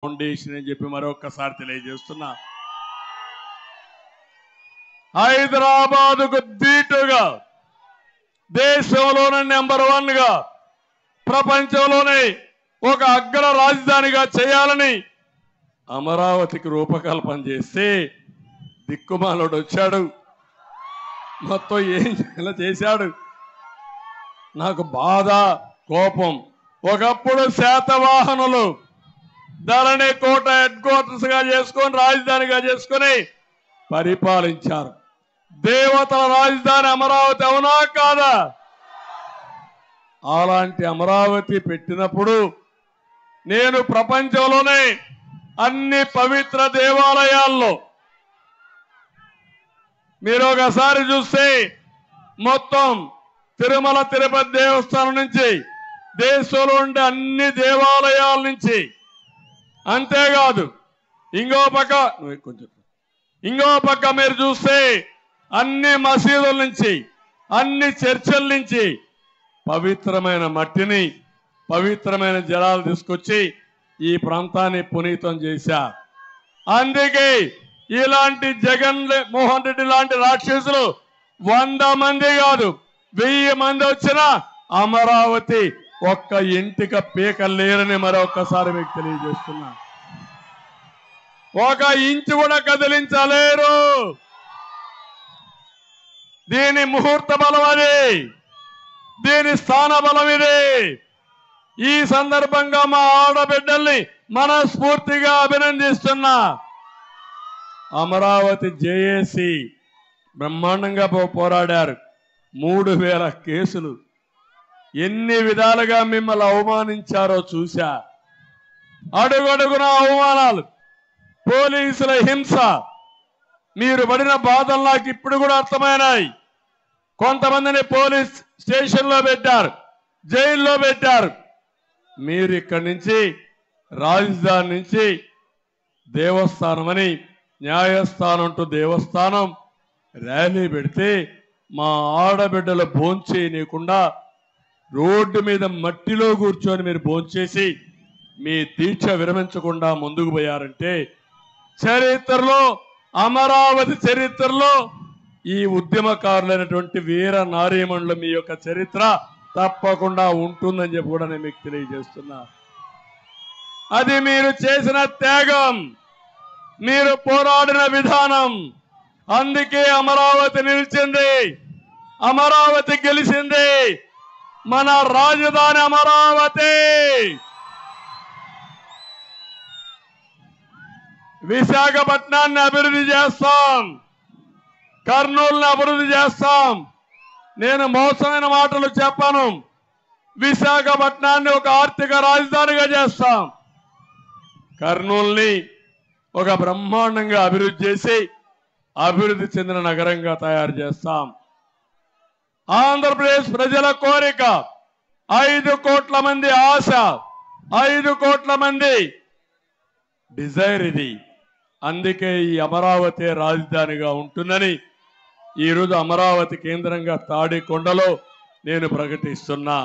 Foundation అని చెప్పి మరొకసారి తెలియజేస్తున్నా. హైదరాబాదుకు ధీటుగా దేశంలోనే నెంబర్ 1 గా ప్రపంచంలోనే ఒక అగ్ర రాజధానిగా చేయాలని అమరావతికి రూపకల్పన చేస్తే దిక్కుమాలోడు వచ్చాడు. మొత్తం ఏం చేశాడు. నాకు బాధ, కోపం. ఒకప్పుడు శాతవాహనులు ధరణి కోట హెడ్ క్వార్టర్స్ గా చేసుకొని రాజధానిగా చేసుకొని పరిపాలించారు. దేవతల రాజధాని అమరావతి అవునా కాదా? అలాంటి అమరావతి పెట్టినప్పుడు నేను ప్రపంచంలోనే అన్ని పవిత్ర దేవాలయాల్లో మీరు ఒకసారి చూస్తే మొత్తం తిరుమల తిరుపతి దేవస్థానం నుంచి దేశంలో ఉండే అన్ని దేవాలయాల నుంచి, అంతేకాదు ఇంకో పక్క మీరు చూస్తే అన్ని మసీదుల నుంచి, అన్ని చర్చల నుంచి పవిత్రమైన మట్టిని, పవిత్రమైన జలాలు తీసుకొచ్చి ఈ ప్రాంతాన్ని పునీతం చేశారు. అందుకే ఇలాంటి జగన్ మోహన్ రెడ్డి లాంటి రాక్షసులు 100 మంది కాదు 1000 మంది వచ్చినా అమరావతి ఒక్క ఇంటిక పీకలేరని మరొకసారి మీకు తెలియజేస్తున్నా. 1 ఇంచు కూడా కదిలించలేరు. దీని ముహూర్త బలం అది, దీని స్థాన బలం ఇది. ఈ సందర్భంగా మా ఆడబిడ్డల్ని మనస్ఫూర్తిగా అభినందిస్తున్నా. అమరావతి జేఏసీ బ్రహ్మాండంగా పోరాడారు. 3000 కేసులు. ఎన్ని విధాలుగా మిమ్మల్ని అవమానించారో చూశా. అడుగడుగున అవమానాలు, పోలీసుల హింస, మీరు పడిన బాధలు నాకు ఇప్పుడు కూడా అర్థమైనాయి. కొంతమందిని పోలీస్ స్టేషన్లో పెట్టారు, జైల్లో పెట్టారు. మీరు ఇక్కడి నుంచి రాజధాని నుంచి దేవస్థానం అని, న్యాయస్థానం అంటూ దేవస్థానం ర్యాలీ పెడితే మా ఆడబిడ్డలు భోంచేయనీయకుండా రోడ్డు మీద మట్టిలో కూర్చొని మీరు భోంచేసి మీ దీక్ష విరమించకుండా ముందుకు పోయారంటే చరిత్రలో, అమరావతి చరిత్రలో ఈ ఉద్యమకారులైనటువంటి వీర నారీమణులు మీ యొక్క చరిత్ర తప్పకుండా ఉంటుందని చెప్పి కూడా నేను మీకు తెలియజేస్తున్నా. అది మీరు చేసిన త్యాగం, మీరు పోరాడిన విధానం. అందుకే అమరావతి నిలిచింది, అమరావతి గెలిచింది. మన రాజధాని అమరావతి. విశాఖపట్నాన్ని అభివృద్ధి చేస్తాం, కర్నూలుని అభివృద్ధి చేస్తాం. నేను మోసమైన మాటలు చెప్పాను. విశాఖపట్నాన్ని ఒక ఆర్థిక రాజధానిగా చేస్తాం, కర్నూలుని ఒక బ్రహ్మాండంగా అభివృద్ధి చేసి అభివృద్ధి చెందిన నగరంగా తయారు చేస్తాం. ఆంధ్రప్రదేశ్ ప్రజల కోరిక, 5 కోట్ల మంది ఆశ, 5 కోట్ల మంది డిజైర్ ఇది. అందుకే ఈ అమరావతి రాజధానిగా ఉంటుందని ఈరోజు అమరావతి కేంద్రంగా తాడికొండలో నేను ప్రకటిస్తున్నా.